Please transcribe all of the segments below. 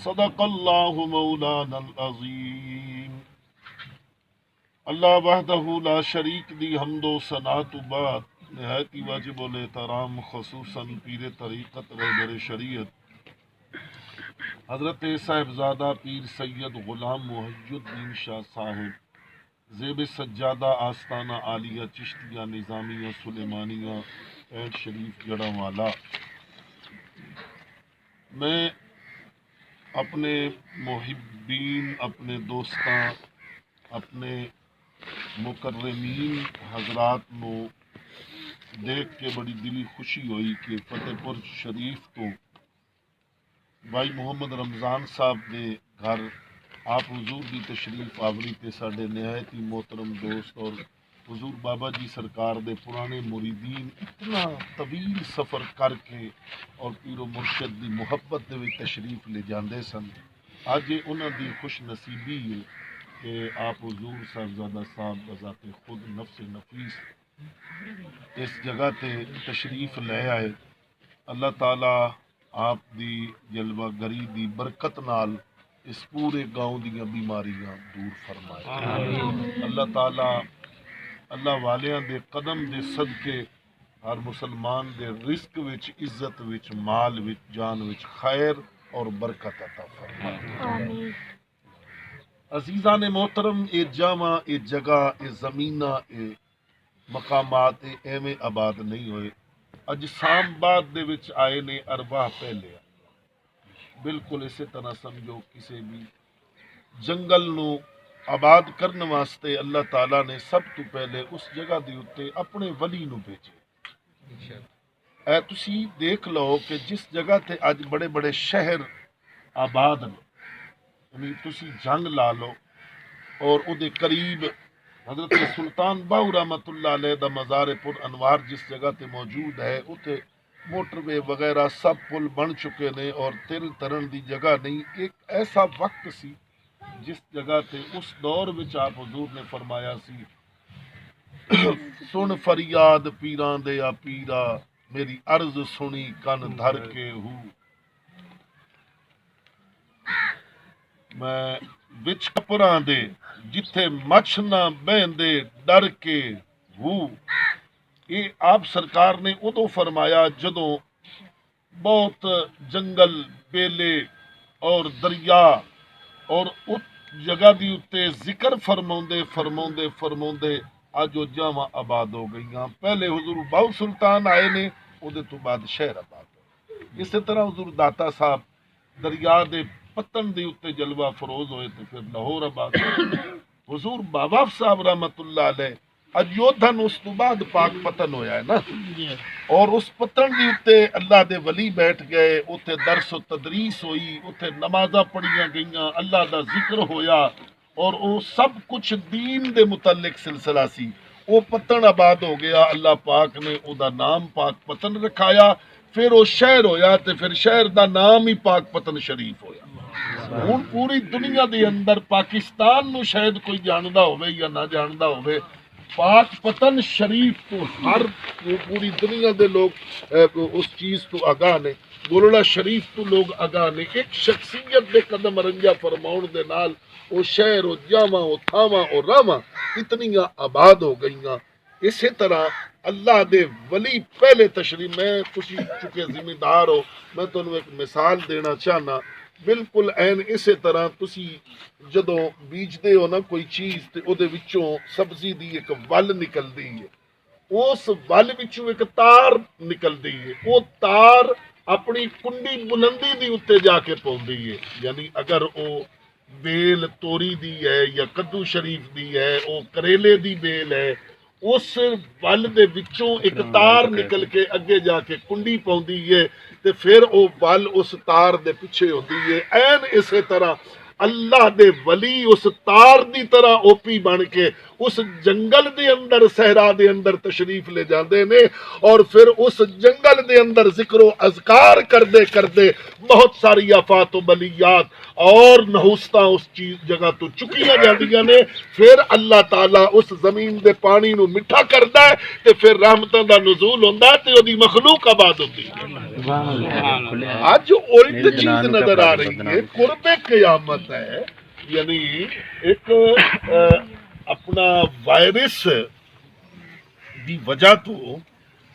صدق اللہ مولانا العظیم۔ اللہ وحدہ لا شریک دی حمد و ثنا تو بعد نہایت واجب الاحترام خصوصاً پیر طریقت رہبر شریعت حضرت صاحبزادہ پیر سید غلام محی الدین شاہ صاحب زیب سجادہ آستانہ عالیہ چشتیہ نظامیہ سلیمانیہ پینٹ شریف جڑا والا، میں اپنے محبین، اپنے دوستاں، اپنے مکرمین حضرات نو دیکھ کے بڑی دلی خوشی ہوئی کہ فتح پور شریف تو بھائی محمد رمضان صاحب دے گھر آپ حضور دی تشریف آوری تے ساڈے نہایت ہی محترم دوست اور حضور بابا جی سرکار دے پرانے مریدین اتنا طویل سفر کر کے اور پیر و مرشد دی محبت دے وچ تشریف لے جاندے سن۔ اج انہاں دی خوش نصیبی ہے کہ آپ حضور صاحبزادہ صاحب بذات خود نفس نفیس اس جگہ تے تشریف لے آئے۔ اللہ تعالیٰ آپ دی جلوہ گری دی برکت نال اس پورے گاؤں دیاں بیماریاں دور فرمائے۔ اللہ تعالیٰ اللہ والیاں دے قدم دے صدقے ہر مسلمان دے رزق وچ، عزت وچ، مال وچ، جان وچ خیر اور برکت عطا فرمائے۔ عزیزان محترم، اے جامع، اے جگہ، اے زمینہ، اے مقامات اے ایویں آباد نہیں ہوئے، اجسام بعد دے وچ آئے نے، ارواح پہلے آئے۔ بالکل اسی طرح سمجھو کسی بھی جنگل نو آباد کرنے واسطے اللہ تعالیٰ نے سب تو پہلے اس جگہ دی اتے اپنے ولی نو بھیجے۔ اے تسی دیکھ لو کہ جس جگہ تے اج بڑے بڑے شہر آباد نے، یعنی تسی جنگ لا لو اور او دے قریب حضرت سلطان باہو رحمت اللہ علیہ دا مزار پر انوار جس جگہ تے موجود ہے، اتنے موٹر وے وغیرہ سب پل بن چکے نے اور تل ترن دی جگہ نہیں۔ ایک ایسا وقت سی جس جگہ تے اس دور وچ آپ حضور نے فرمایا سی سن فریاد پیران دے یا پیرا، میری عرض سنی کن دھر کے ہوں، میں وچ کپڑاں دے جتھے مچھ نہ بہندے ڈر کے ہوں۔ یہ آپ سرکار نے ادو فرمایا جدوں بہت جنگل، بیلے اور دریا اور اس جگہ دی اتے ذکر فرماؤندے اج وہ جاواں آباد ہو گئیاں۔ پہلے حضور باہو سلطان آئے نے، اودے تو بعد شہر آباد ہوئے۔ اسی طرح حضور داتا صاحب دریا دے پتن دے اتے جلوہ فروز ہوئے تو پھر لاہور آباد ہوئے۔ حضور بابا صاحب رحمت اللہ علیہ اجودھن اس تو بعد پاک پتن ہویا ہے نا، اور اس پتن دی اتے اللہ دے ولی بیٹھ گئے، اتے درس و تدریس ہوئی، اتے نمازاں پڑھیاں گئیاں، اللہ دا ذکر ہویا، اور وہ سب کچھ دین دے متعلق سلسلہ سی۔ وہ پتن آباد ہو گیا، اللہ پاک نے او دا نام پاک پتن رکھایا، پھر وہ شہر ہویا تے پھر شہر دا نام ہی پاک پتن شریف ہویا۔ ہن پوری دنیا دے اندر پاکستان نو شاید کوئی جاندا ہوئے یا نہ جاندا ہوئے، پاک پتن شریف تو ہر پوری دنیا دے لوگ اس چیز تو آگاہ نے، گولڑا شریف تو لوگ آگاہ نے۔ ایک شخصیت دے قدم رنجا فرماؤن دے نال او شہر او جاواں او تھاواں او راواں اتنیاں آباد ہو گئیاں۔ اسی طرح اللہ دے ولی پہلے تشریف، میں تسی چکے ذمہ دار ہو، میں تانوں ایک مثال دینا چاہنا، بالکل این اسی طرح تسی جدوں بیجدے ہو نا کوئی چیز تے او دے وچوں سبزی دی ایک ول نکلدی ہے، اس ول وچوں ایک تار نکلدی ہے، وہ تار اپنی کنڈی بلندی دی اتے جا کے پوندی ہے، یعنی اگر او بیل توری دی ہے یا کدو شریف دی ہے، او کریلے دی بیل ہے، اس ول دے وچوں ایک تار نکل کے اگے جا کے کنڈی پوندی ہے تے پھر او ول اس تار دے پیچھے ہوندی ہے۔ این اسی طرح اللہ دے ولی اس تار دی طرح اوپی بن کے اس جنگل دے اندر، صحرا دے اندر تشریف لے جاندے نے، اور پھر اس جنگل دے اندر ذکر و اذکار کردے کردے بہت ساری آفات و بلیات اور نحوستاں اس چیز جگہ تو چکیاں جاندیاں نے، پھر اللہ تعالیٰ اس زمین دے پانی نو مٹھا کردا ہے تے پھر رحمتاں دا نزول ہوندا ہے تے اودی مخلوق آباد ہوندی ہے۔ آج الٹ چیز نظر آ رہی ہے، قرب قیامت ہے، یعنی ایک اپنا وائرس دی وجہ تو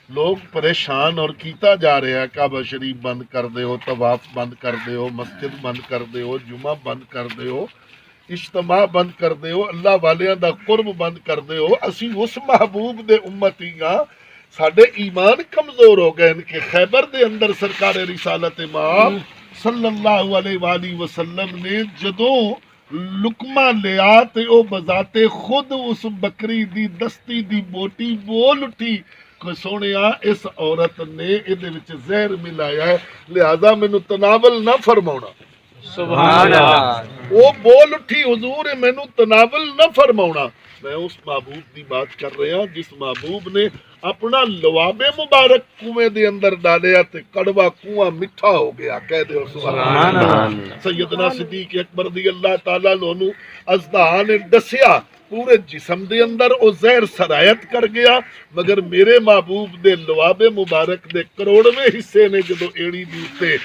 لوگ پریشان اور کیتا جا رہا ہے، کعبہ شریف بند کر دیو، طواف بند کر دیو، مسجد بند کر دیو، جمعہ بند کر دیو، اجتماع بند کر دیو، اللہ والیاں دا قرب بند کر دیو۔ اسی اس محبوب دے امتی ہاں، ساڈے ایمان کمزور ہو گئے ان کہ خیبر دے اندر سرکار رسالت مآب صلی اللہ علیہ وآلہ وسلم نے جدوں لقمہ لیا تے او بذات خود اس بکری دی دستی دی بوٹی بول اٹھی کہ سونیا اس عورت نے ادھے وچ زہر ملایا ہے، لہذا مینوں تناول نہ فرماؤنا۔ سبحان اللہ، وہ بول اٹھی حضور مینوں تناول نہ فرماؤنا۔ میں اس محبوب دی بات کر رہا ہوں جس محبوب نے اپنا لواب مبارک کنویں دے اندر ڈالیا تے کڑوا کنواں میٹھا ہو گیا، کہہ دے سبحان اللہ۔ سیدنا صدیق اکبر رضی اللہ تعالیٰ عنہ اژدہا نے دسیا پورے جسم دے اندر او زہر سرایت کر گیا، مگر میرے محبوب دے لواب مبارک دے کروڑویں حصے نے جدو ایڑی دی تے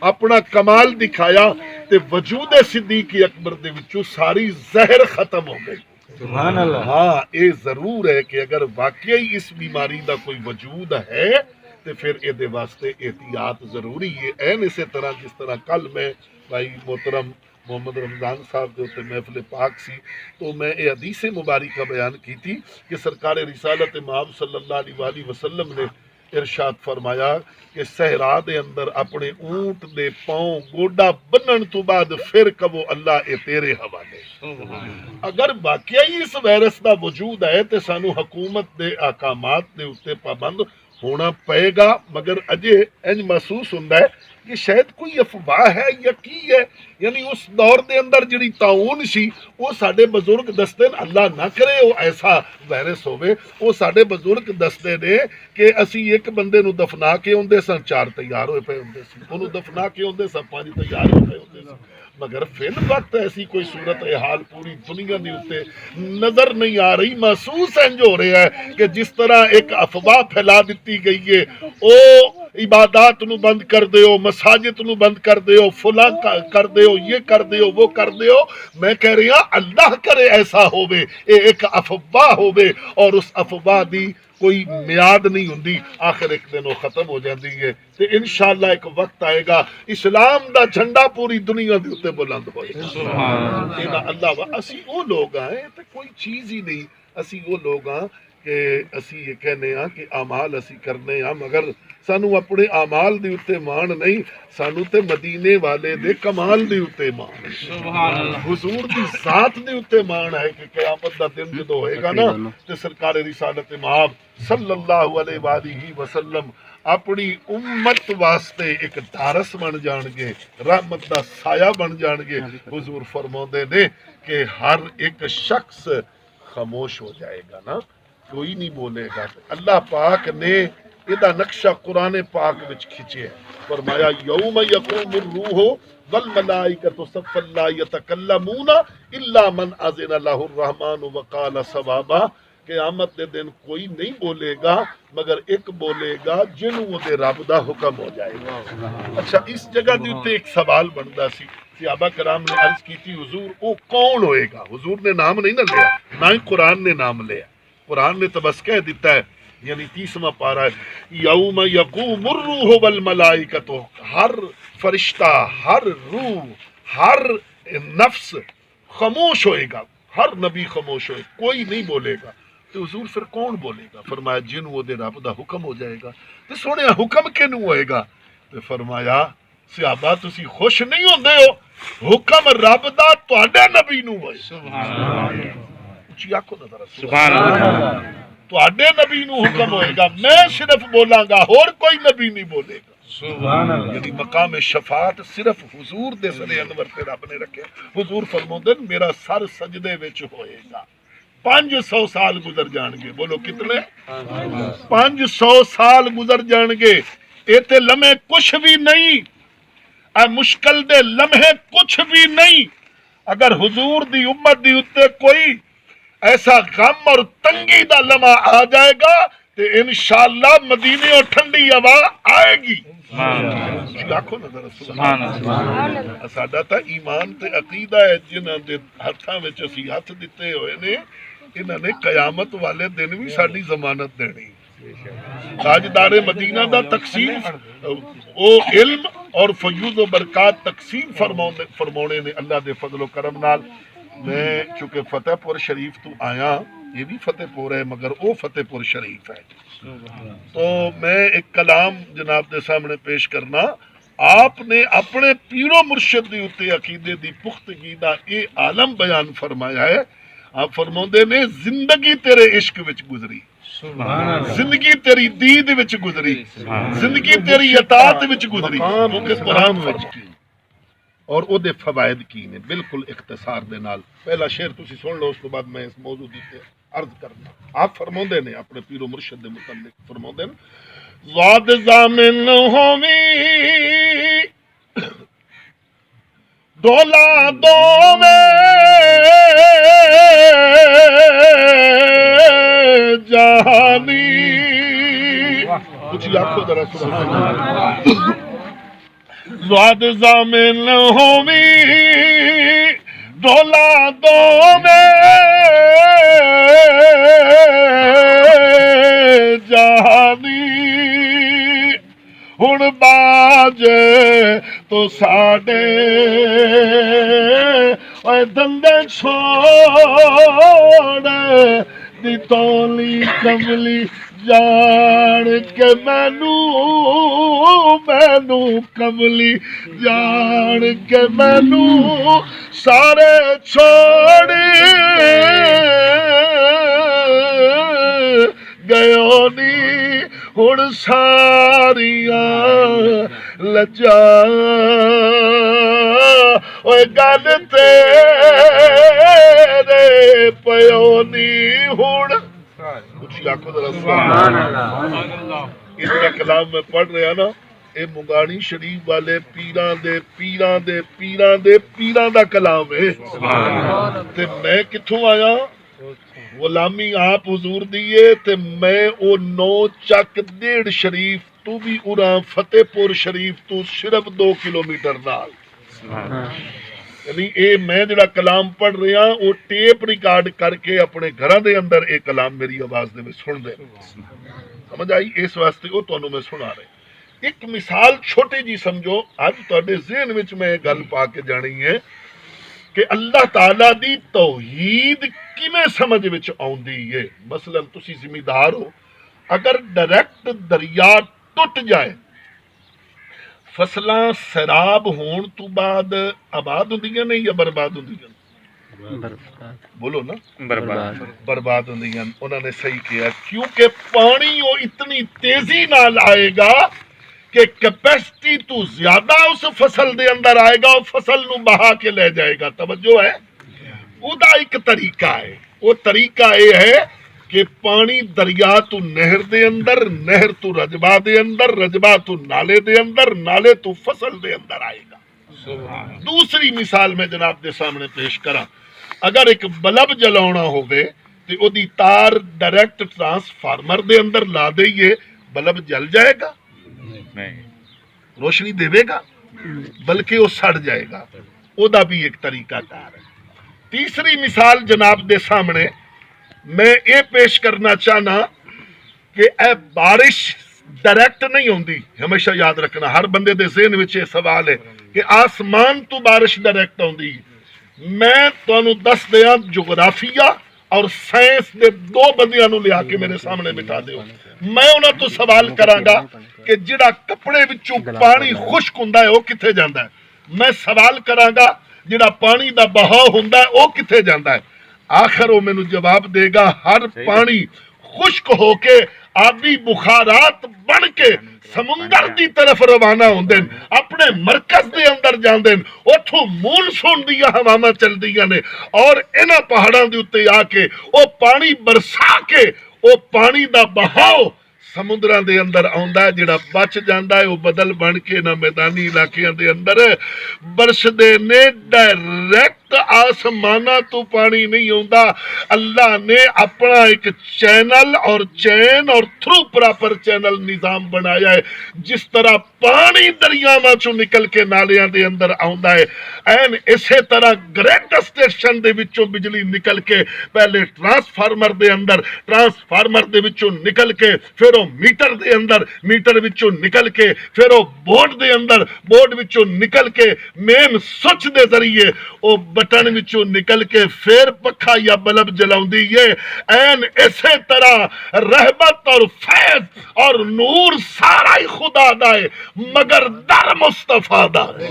اپنا کمال دکھایا تے وجود صدیق اکبر دے وچوں ساری زہر ختم ہو گئی۔ سبحان اللہ۔ ہاں یہ ضرور ہے کہ اگر واقعی اس بیماری دا کوئی وجود ہے تو پھر یہ واسطے احتیاط ضروری ہے۔ این اسی طرح جس طرح کل میں بھائی محترم محمد رمضان صاحب جو تے محفل پاک سی تو میں یہ حدیث مبارکہ بیان کی تھی کہ سرکار رسالت مآب صلی اللہ علیہ وآلہ وسلم نے ارشاد فرمایا کہ صحرا دے اندر اپنے اونٹ دے پاؤں گوڈا بنن تو بعد پھر کبو اللہ اے تیرے حوالے۔ اگر واقعی اس وائرس دا وجود ہے تو سانو حکومت دے احکامات دے اتے پابند ہونا پائے گا، مگر اجے انج محسوس ہوندا ہے کہ شاید کوئی افواہ ہے یا کی ہے۔ یعنی اس دور دے اندر جڑی تعاون سی وہ ساڈے بزرگ دستے اللہ نہ کرے وہ ایسا وائرس ہوئے، وہ ساڈے بزرگ دستے نے کہ اسی ایک بندے نو دفنا کے ہوندے سن 4 تیار ہوئے پے ہوندے سی، انہوں دفنا کے ہوندے سن 5 تیار ہوئے پے ہوندے سی، مگر فی الوقت ایسی کوئی صورت حال پوری دنیا دی اوتے نظر نہیں آ رہی۔ محسوس انج ہو رہا ہے کہ جس طرح ایک افواہ پھیلا دیتی گئی ہے، او عبادات نو بند کر دیو، مساجد نو بند کر دیو، فلاں کر دیو، یہ کر دیو، وہ کر دیو۔ میں کہہ رہی ہوں اللہ کرے ایسا ہوئے، ایک افواہ ہوئے اور اس افواہ دی کوئی میاد نہیں ہوندی، آخر ایک دن وہ ختم ہو جاندی ہے تے انشاءاللہ ایک وقت آئے گا اسلام دا جھنڈا پوری دنیا دے اوتے بلند ہوئے گا۔ اللہ اسی وہ لوگ ہیں تے کوئی چیز ہی نہیں، اسی وہ لوگ ہیں کہ اسی یہ کہنے ہاں کہ اعمال اسی کرنے ہاں، مگر سانو اپنے اعمال دے اوتے مان نہیں، سانو تے مدینے والے دے کمال دے اوتے مان ہے، حضور دی ذات دے اوتے مان ہے کہ قیامت دا دن جدو ہوئے گا نا تے سرکار رسالت مآب صلی اللہ علیہ وآلہ وسلم اپنی امت واسطے ایک ڈھارس بن جان گے، رحمت دا سایہ بن جان گے۔ حضور فرماندے نے کہ ہر ایک شخص خاموش ہو جائے گا نا، کوئی نہیں بولے گا۔ اللہ پاک نے یہ نقشہ قرآن پاک وچ کھچے ہے، فرمایا یوم یقوم الروح والملائکۃ صفا لا یتکلمون الا من اذن له الرحمن وقال صوابا۔ قیامت دے دن کوئی نہیں بولے گا مگر ایک بولے گا جنوں دے رب دا حکم ہو جائے گا۔ اچھا اس جگہ دے اوتے ایک سوال بندا سی، صحابہ کرام نے عرض کی تھی حضور وہ کون ہوئے گا؟ حضور نے نام نہیں نہ لیا، نہ ہی قرآن نے نام لیا، قرآن نے تو بس کہہ دیتا ہے، یعنی 30واں پارہ ہے یوم یقوم الروح والملائکۃ، ہر فرشتہ، ہر روح، ہر نفس خاموش ہوئے گا، ہر نبی خاموش ہوئے، کوئی نہیں بولے گا۔ تو حضور پھر کون بولے گا؟ فرمایا جن وہ دے رب دا حکم ہو جائے گا۔ تو سونے حکم کینوں ہوئے گا؟ تو فرمایا صحابہ تسی خوش نہیں ہوندے ہو، حکم رب دا تواڈے نبی نوں ہوئے۔ سبحان اللہ، اچھی آکھو نا ذرا سبحان اللہ، تواڈے نبی نوں حکم ہوئے گا، میں صرف بولاں گا اور کوئی نبی نہیں بولے گا۔ سبحان اللہ، یعنی مقام شفاعت صرف حضور دے سر انور پہ رب نے رکھے۔ حضور فرماندے میرا سر سجدے وچ ہوئے گا، 500 سال گزر جان گے، بولو کتنے؟ 500 سال گزر جان گے، اے تے لمحے کچھ بھی نہیں، اے مشکل دے لمحے کچھ بھی نہیں۔ اگر حضور دی امت دی اتے کوئی ایسا غم اور تنگی دا لمحہ آ جائے گا تو انشاءاللہ مدینے اور ٹھنڈی ہوا آئے گی۔ ਤੁਸੀਂ ਆਖੋ ਨਾ ਜ਼ਰਾ ਸੁਭਾਨ ਅੱਲਾਹ। ਸਾਡਾ ਤਾਂ ਈਮਾਨ ਤੇ ਅਕੀਦਾ ਹੈ, ਜਿਨ੍ਹਾਂ ਦੇ ਹੱਥਾਂ ਵਿੱਚ ਅਸੀਂ ਹੱਥ ਦਿੱਤੇ ਹੋਏ ਨੇ, ਇਹਨਾਂ ਨੇ ਕਿਆਮਤ ਵਾਲੇ ਦਿਨ ਵੀ ਸਾਡੀ ਜ਼ਮਾਨਤ ਦੇਣੀ। ਤਾਜਦਾਰੇ ਮਦੀਨਾ ਦਾ ਤਕਸੀਮ ਉਹ ਇਲਮ اور فیوز و برکات تقسیم فرمانے نے اللہ دے فضل و کرم نال۔ میں چونکہ فتح پور شریف تو آیا، یہ بھی فتح پور ہے مگر وہ فتح پور شریف ہے، تو میں ایک کلام جناب دے سامنے پیش کرنا۔ آپ نے اپنے پیر و مرشد دے اتے عقیدے دی پختگی دا اے عالم بیان فرمایا ہے۔ آپ فرماندے نے زندگی تیرے عشق وچ گزری، زندگی تیری دید وچ گزری، زندگی تیری اطاعت وچ گزری، کیونکہ قرآن فرض کی اور او دے فوائد کی نے بالکل اختصار دے نال۔ پہلا شعر تسی سن لو، اس کے بعد میں اس موضوع دی تے عرض کرنا۔ آپ فرماندے نے اپنے پیر و مرشد دے متعلق فرماندے نے، زاد زامن ہووی دولا دووے جہانی، کچھ آنکھوں ذرا سبحان اللہ۔ زاد زامن ہووی دولا دووے جہانی، ہن باج تو ساڈے اوے دندے چھوڑ دی تولی کملی جان کے مینو کملی جان کے مینو سارے چھوڑ گیو نی، ہن ساریاں لجا اوے گل تیرے پیو نی، ہن کچھ آنکھوں ذرا سبحان اللہ۔ اس کا کلام میں پڑھ رہا نا، اے مگاڑی شریف والے پیراں دا کلام ہے، تے میں کتھوں آیا؟ غلامی آپ حضور دیے تے میں او 9 چک 1.5 شریف تو بھی اُراں فتح پور شریف تو صرف 2 کلومیٹر نال، یعنی اے میں جڑا کلام پڑھ رہا وہ ٹیپ ریکارڈ کر کے اپنے گھراں دے اندر اے کلام میری آواز دے میں سن دے، سمجھ آئی؟ اس واسطے وہ تانوں میں سنا رہے۔ ایک مثال چھوٹی جی سمجھو، اج تہاڈے ذہن وچ میں گل پا کے جانی ہے کہ اللہ تعالیٰ دی توحید کیویں سمجھ وچ آؤندی ہے۔ مثلا تسی زمیندار ہو، اگر ڈائریکٹ دریا ٹوٹ جائے، فصلاں سیراب ہون تو بعد آباد ہوندیاں نے یا برباد ہوندیاں؟ بولو نا، برباد ہوندیاں۔ انہوں نے صحیح کیا، کیونکہ پانی وہ اتنی تیزی نال آئے گا کہ کیپیسٹی تو زیادہ اس فصل دے اندر آئے گا اور فصل نو بہا کے لے جائے گا۔ توجہ ہے؟ وہ دا ایک طریقہ ہے، وہ طریقہ یہ ہے کہ پانی دریا تو نہر دے اندر، نہر تو رجبہ دے اندر، رجبہ تو نالے دے اندر، نالے تو فصل دے اندر آئے گا۔ دوسری مثال میں جناب دے سامنے پیش کرا، اگر ایک بلب جلاؤنا ہوگے تو او دی تار ڈائریکٹ ٹرانسفارمر دے اندر لا دئیے، بلب جل جائے گا؟ روشنی دے گا؟ بلکہ وہ سڑ جائے گا۔ او دا بھی ایک طریقہ کار ہے۔ تیسری مثال جناب دے سامنے میں یہ پیش کرنا چاہنا کہ اے بارش ڈائریکٹ نہیں ہوندی، ہمیشہ یاد رکھنا، ہر بندے دے ذہن وچ یہ سوال ہے کہ آسمان تو بارش ڈائریکٹ ہوندی۔ میں تانوں دس دیاں جغرافیہ اور سائنس دے 2 بندیاں نو لیا کے میرے سامنے بٹھا دیو، میں انہاں تو سوال کراں گا کہ جڑا کپڑے وچوں پانی خشک ہوندا ہے وہ کتھے جاندا ہے؟ میں سوال کراں گا جڑا پانی دا بہاؤ ہوندا ہے وہ کتھے جاندا ہے؟ آخر وہ مینوں جواب دے گا ہر پانی خشک ہو کے آبی بخارات بن کے سمندر دی طرف روانہ ہوندے، اپنے مرکز دے اندر جاندے، اوتھوں مونسون دیاں ہواواں چلدیاں نے اور انہاں پہاڑاں دے اوتے آ کے او پانی برسا کے او پانی دا بہاؤ سمندراں دے اندر آوندا ہے، جڑا بچ جاندا ہے وہ بدل بن کے نہ میدانی علاقیاں دے اندر برسدے نے ڈائریکٹ آسمانہ تو پانی نہیں ہوندا. اللہ نے اپنا ایک چینل اور چین اور تھرو پراپر چینل نظام بنایا ہے. جس طرح پانی دریاواں چوں نکل کے نالیاں دے اندر آوندا ہے، این اسی طرح گریڈ اسٹیشن دے وچوں بجلی نکل کے پہلے ٹرانسفارمر دے اندر، ٹرانسفارمر دے وچوں نکل کے پھر وہ میٹر دے اندر، میٹر وچوں نکل کے پھر وہ بورڈ دے اندر، بورڈ وچوں نکل کے مین سوئچ دے ذریعے وہ بٹن وچوں نکل کے پھر پکھا یا بلب جلاؤندی ہے. این اسی طرح رحمت اور فیض اور نور سارا ہی خدا دا ہے مگر در مصطفیٰ دا ہے.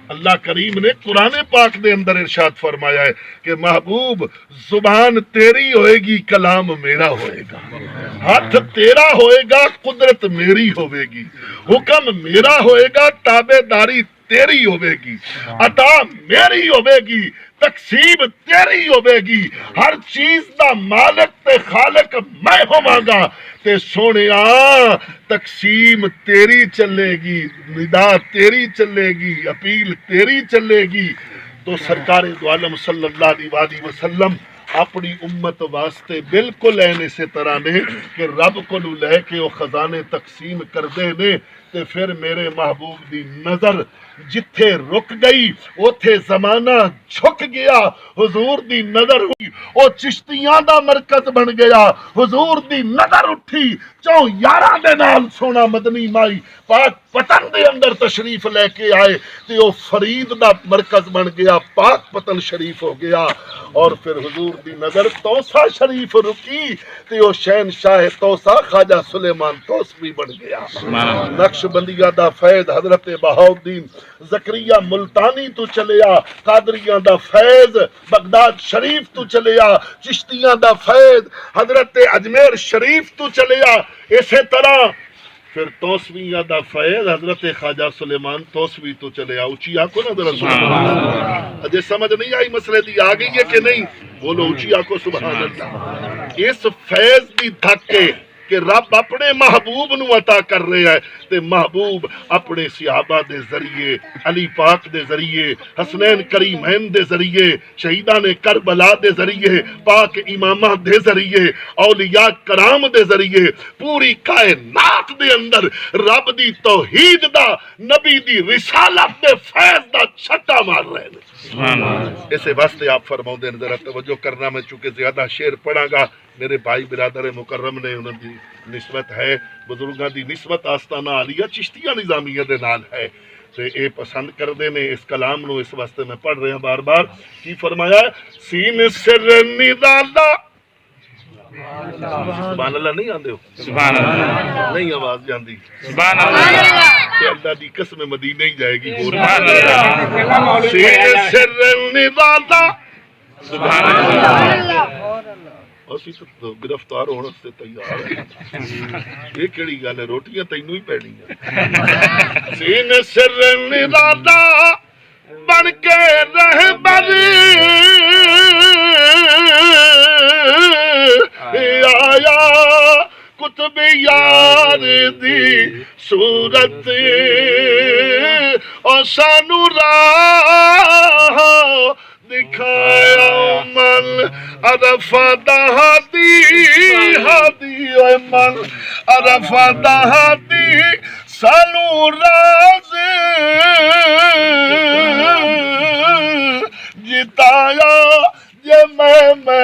اللہ کریم نے قرآن پاک دے اندر ارشاد فرمایا ہے کہ محبوب زبان تیری ہوئے گی، کلام میرا ہوئے گا، ہاتھ تیرا ہوئے گا، قدرت میری ہوئے گی، حکم میرا ہوئے گا، تابع داری تیری ہوئے گی، عطا میری ہوئے گی، تقسیم تیری ہوئے گی، ہر چیز دا مالک تے خالق میں ہوواں گا. تے سونیا تقسیم تیری چلے گی، ندا تیری چلے گی، اپیل تیری چلے گی. تو سرکار دو عالم صلی اللہ علیہ وسلم اپنی امت واسطے بالکل این اسی طرح نے کہ رب کو لے کے وہ خزانے تقسیم کر دے نے. تے پھر میرے محبوب دی نظر جتھے رک گئی اوتھے زمانہ جھک گیا. حضور دی نظر ہوئی او چشتیاں دا مرکز بن گیا. حضور دی نظر اٹھی 4 دے نال سونا مدنی مائی پاک پتن دے اندر تشریف لے کے آئے تے او فرید دا مرکز بن گیا، پاک پتن شریف ہو گیا. اور پھر حضور دی نظر توسا شریف رکی تے او شہنشاہ توسا خواجہ سلیمان توسوی بن گیا. نقش بندیہ دا فیض حضرت بہاؤالدین زکریا ملتانی تو چلیا، قادریاں دا فیض بغداد شریف تو چلیا، چشتیاں دا فیض حضرت اجمیر شریف تو چلیا. اسی طرح پھر توسویاں دا فیض حضرت خواجہ سلیمان توسوی تو چلیا. اونچی آنکھو نا ذرا سبحان اللہ. اجے سمجھ نہیں آئی مسئلے دی آ گئی ہے کہ نہیں؟ بولو اونچی آنکھو سبحان اللہ. اس فیض دی دھکے کہ رب اپنے محبوب نو عطا کر رہے ہیں تے محبوب اپنے صحابہ دے ذریعے، علی پاک دے ذریعے، حسنین کریمین دے ذریعے، شہیدان کربلا دے ذریعے، پاک امامہ دے ذریعے، اولیاء کرام دے ذریعے پوری کائنات دے اندر رب دی توحید دا، نبی دی رسالت دے فیض دا چھٹا مار رہے ہیں. اسے واسطے آپ فرماؤں دے ذرا توجہ کرنا. میں چونکہ زیادہ شعر پڑھاں گا، میرے بھائی برادر مکرم نے انہوں دی نسبت ہے، بزرگاں دی نسبت آستانہ عالیہ چشتیہ نظامیہ دے نال ہے تے اے پسند کر دے نے اس کلام نو. اس واسطے میں پڑھ رہے ہیں بار بار. کی فرمایا ہے؟ سین سر نرالا. سبحان اللہ نہیں آندے ہو؟ سبحان اللہ نہیں آواز جاندی؟ سبحان اللہ. اللہ دی قسم مدینہ ہی جائے گی. سبحان اللہ. سین سر نرالا. سبحان اللہ. اسی تو گرفتار ہونے سے تیار ہے. یہ کیڑی گل ہے؟ روٹیاں تینوں ہی پینی ہیں. سین سر نرالا بن کے رہبر آیا کتب یار دی صورت اور سانو راہ دکھایا. من عرفہ دہادی ہادی من عرفہ دہادی سانو راز جتایا. جے میں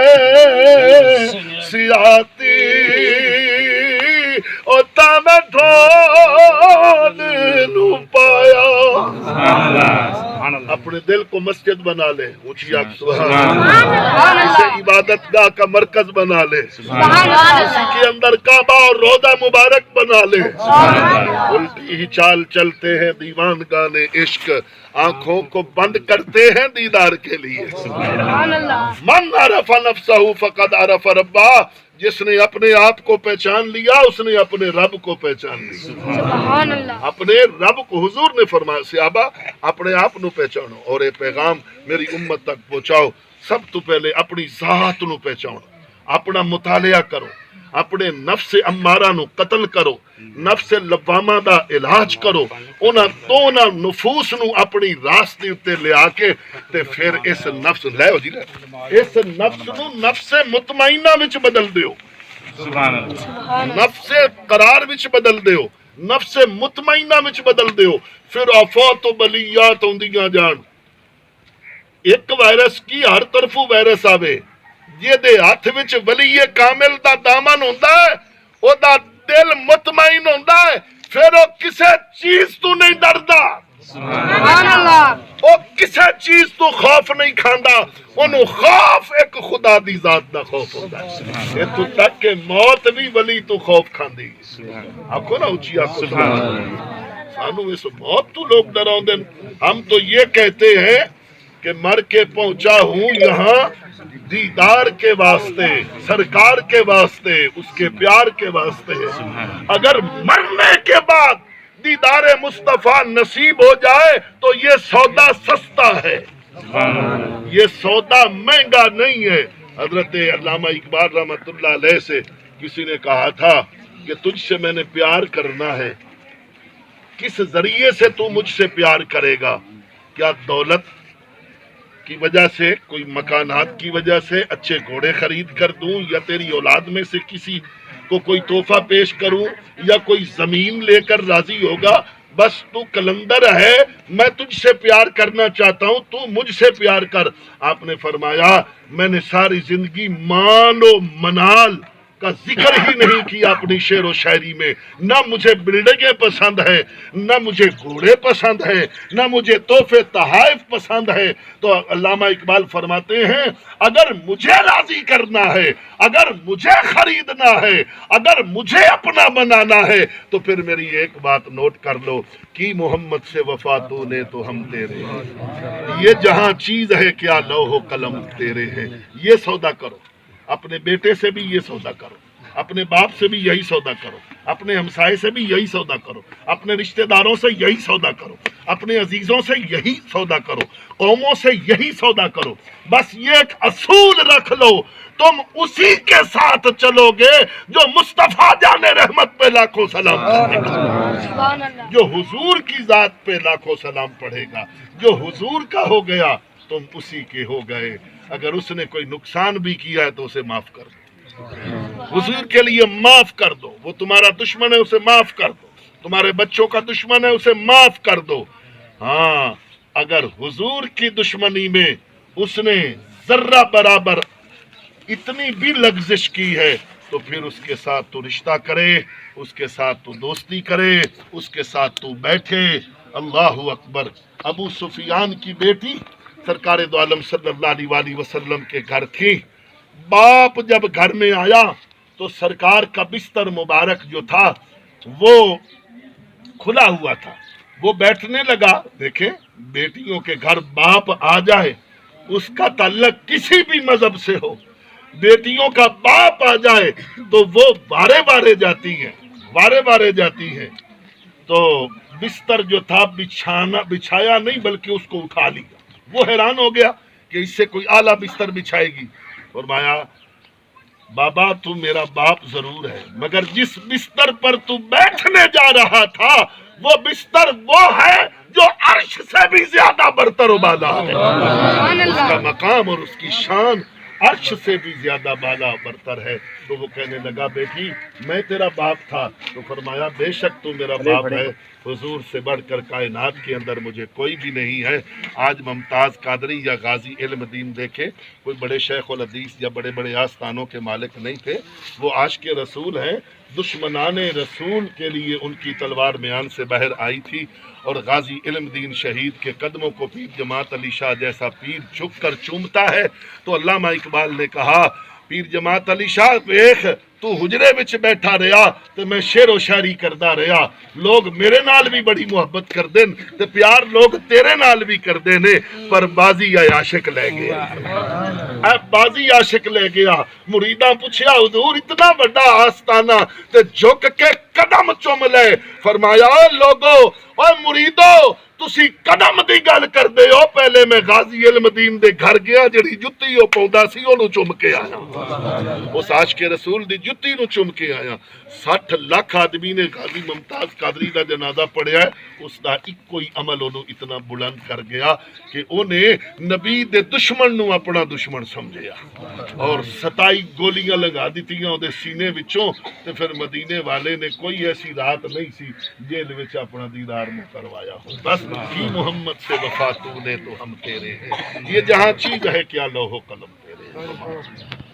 سیاتی او تا میں ڈھول نو پایا. اپنے دل کو مسجد بنا لے. اونچی آنکھ سبحان اللہ. اسے عبادت گاہ کا مرکز بنا لے. اسی کے اندر کعبہ اور روضہ مبارک بنا لے. الٹی ہی چال چلتے ہیں دیوان گانے عشق، آنکھوں کو بند کرتے ہیں دیدار کے لیے. من عرف نفسہ فقد عرف ربہ. جس نے اپنے آپ کو پہچان لیا اس نے اپنے رب کو پہچان لیا. اپنے رب کو حضور نے فرمایا صحابہ اپنے آپ نو پہچانو اور یہ پیغام میری امت تک پہنچاؤ. سب تو پہلے اپنی ذات نو پہچانو، اپنا مطالعہ کرو، اپنے نفس امارہ نو قتل کرو، نفس لوامہ دا علاج کرو، انہاں دونوں نفوس نو اپنی راستے اتے لے آ کے تے پھر اس نفس لے ہو جی لے اس نفس نو نفس مطمئنہ وچ بدل دیو، نفس قرار وچ بدل دیو، نفس مطمئنہ وچ بدل دیو، پھر آفات و بلیات ہوندیاں جان۔ ایک وائرس کی ہر طرفوں وائرس آوے، یہ دے ہاتھ وچ ولی کامل دا دامن ہوندا ہے، او دا دل مطمئن ہوندا ہے، پھر او کسے چیز تو نہیں ڈردا، سبحان اللہ، او کسے چیز تو خوف نہیں کھاندا، انہوں خوف ایک خدا دی ذات دا خوف ہوندا ہے، اتو تک کہ موت بھی ولی تو خوف کھاندی، آکھو نا اچھی آکھو سانو اس موت تو لوگ ڈراؤں دیں۔ ہم تو یہ کہتے ہیں کہ مر کے پہنچا ہوں یہاں دیدار کے واسطے، سرکار کے واسطے، اس کے پیار کے واسطے۔ اگر مرنے کے بعد دیدار مصطفیٰ نصیب ہو جائے تو یہ سودا سستا ہے، یہ سودا مہنگا نہیں ہے۔ حضرت علامہ اقبال رحمۃ اللہ علیہ سے کسی نے کہا تھا کہ تجھ سے میں نے پیار کرنا ہے، کس ذریعے سے تو مجھ سے پیار کرے گا؟ کیا دولت کی وجہ سے، کوئی مکانات کی وجہ سے، اچھے گھوڑے خرید کر دوں، یا تیری اولاد میں سے کسی کو کوئی تحفہ پیش کروں، یا کوئی زمین لے کر راضی ہوگا؟ بس تو کلندر ہے، میں تجھ سے پیار کرنا چاہتا ہوں، تو مجھ سے پیار کر۔ آپ نے فرمایا میں نے ساری زندگی مان و منال کا ذکر ہی نہیں کیا اپنی شعر و شاعری میں، نہ مجھے بلڈنگیں پسند ہے، نہ مجھے گھوڑے پسند ہے، نہ مجھے تحفے تحائف پسند ہے۔ تو علامہ اقبال فرماتے ہیں اگر مجھے راضی کرنا ہے، اگر مجھے خریدنا ہے، اگر مجھے اپنا بنانا ہے تو پھر میری ایک بات نوٹ کر لو کہ محمد سے وفا تو نے تو ہم تیرے ہیں، یہ جہاں چیز ہے کیا لوح و قلم تیرے ہیں۔ یہ سودا کرو، اپنے بیٹے سے بھی یہ سودا کرو، اپنے باپ سے بھی یہی سودا کرو، اپنے ہمسائے سے بھی یہی سودا کرو، اپنے رشتہ داروں سے یہی سودا کرو، اپنے عزیزوں سے یہی سودا کرو، قوموں سے یہی سودا کرو۔ بس یہ ایک اصول رکھ لو، تم اسی کے ساتھ چلو گے جو مصطفیٰ جان رحمت پہ لاکھوں سلام پڑھے گا، جو حضور کی ذات پہ لاکھوں سلام پڑھے گا، جو حضور کا ہو گیا تم اسی کے ہو گئے۔ اگر اس نے کوئی نقصان بھی کیا ہے تو اسے معاف کر دو، حضور کے لیے معاف کر دو۔ وہ تمہارا دشمن ہے اسے معاف کر دو، تمہارے بچوں کا دشمن ہے اسے معاف کر دو۔ ہاں اگر حضور کی دشمنی میں اس نے ذرہ برابر اتنی بھی لغزش کی ہے تو پھر اس کے ساتھ تو رشتہ کرے، اس کے ساتھ تو دوستی کرے، اس کے ساتھ تو بیٹھے۔ اللہ اکبر۔ ابو سفیان کی بیٹی سرکار دو عالم صلی اللہ علیہ وآلہ وسلم کے گھر تھی، باپ جب گھر میں آیا تو سرکار کا بستر مبارک جو تھا وہ کھلا ہوا تھا، وہ بیٹھنے لگا۔ دیکھیں بیٹیوں کے گھر باپ آ جائے، اس کا تعلق کسی بھی مذہب سے ہو، بیٹیوں کا باپ آ جائے تو وہ وارے وارے جاتی ہیں، وارے وارے جاتی ہیں۔ تو بستر جو تھا بچھایا نہیں بلکہ اس کو اٹھا لیا۔ وہ حیران ہو گیا کہ اس سے کوئی اعلیٰ بستر بچھائے گی۔ فرمایا بابا تو میرا باپ ضرور ہے مگر جس بستر پر تو بیٹھنے جا رہا تھا وہ بستر وہ ہے جو عرش سے بھی زیادہ برتر و بالا ہے، اس کا مقام اور اس کی شان عرش سے بھی زیادہ بالا برتر ہے۔ تو وہ کہنے لگا بیٹی میں تیرا باپ تھا؟ تو فرمایا بے شک تو میرا باپ ہے، حضور سے بڑھ کر کائنات کے اندر مجھے کوئی بھی نہیں ہے۔ آج ممتاز قادری یا غازی علم دین دیکھے، کوئی بڑے شیخ الحدیث یا بڑے بڑے آستانوں کے مالک نہیں تھے، وہ عاشق رسول ہیں۔ دشمنان رسول کے لیے ان کی تلوار میان سے باہر آئی تھی، اور غازی علم دین شہید کے قدموں کو پیر جماعت علی شاہ جیسا پیر جھک کر چومتا ہے۔ تو علامہ اقبال نے کہا پیر جماعت علی شاہ ویکھ تو حجرے وچ بیٹھا رہا تے میں شعر و شاعری کردا رہا، لوگ میرے نال بھی بڑی محبت کر دین تے پیار لوگ تیرے نال بھی کر دینے، پر بازی عاشق لے گیا، بازی عاشق لے گیا۔ مریداں پوچھیا حضور اتنا بڑا آستانہ تے جھک کے قدم چوم لے۔ فرمایا لوگو اوے مریدو تسی قدم دی گل کر دے ہو، پہلے میں غازی المدین دے گھر گیا، جڑی جتی وہ پوندا سی انہوں چم کے آیا، اس عاشق رسول دی جتی نو چم کے آیا۔ 60 لاکھ آدمی نے غازی ممتاز قادری دا جنازہ پڑھیا ہے، اس دا ایک کوئی عمل انہوں اتنا بلند کر گیا کہ انہیں نبی دے دشمن نو اپنا دشمن سمجھیا اور 27 گولیاں لگا دیتیاں دے سینے وچوں، تے پھر مدینے والے نے کوئی ایسی رات نہیں سی جیل وچ اپنا دیدار میں کروایا ہو۔ بس کی محمد سے وفا تو نے تو ہم تیرے ہیں، یہ جہاں چیز ہے کیا لوح و قلم تیرے ہیں۔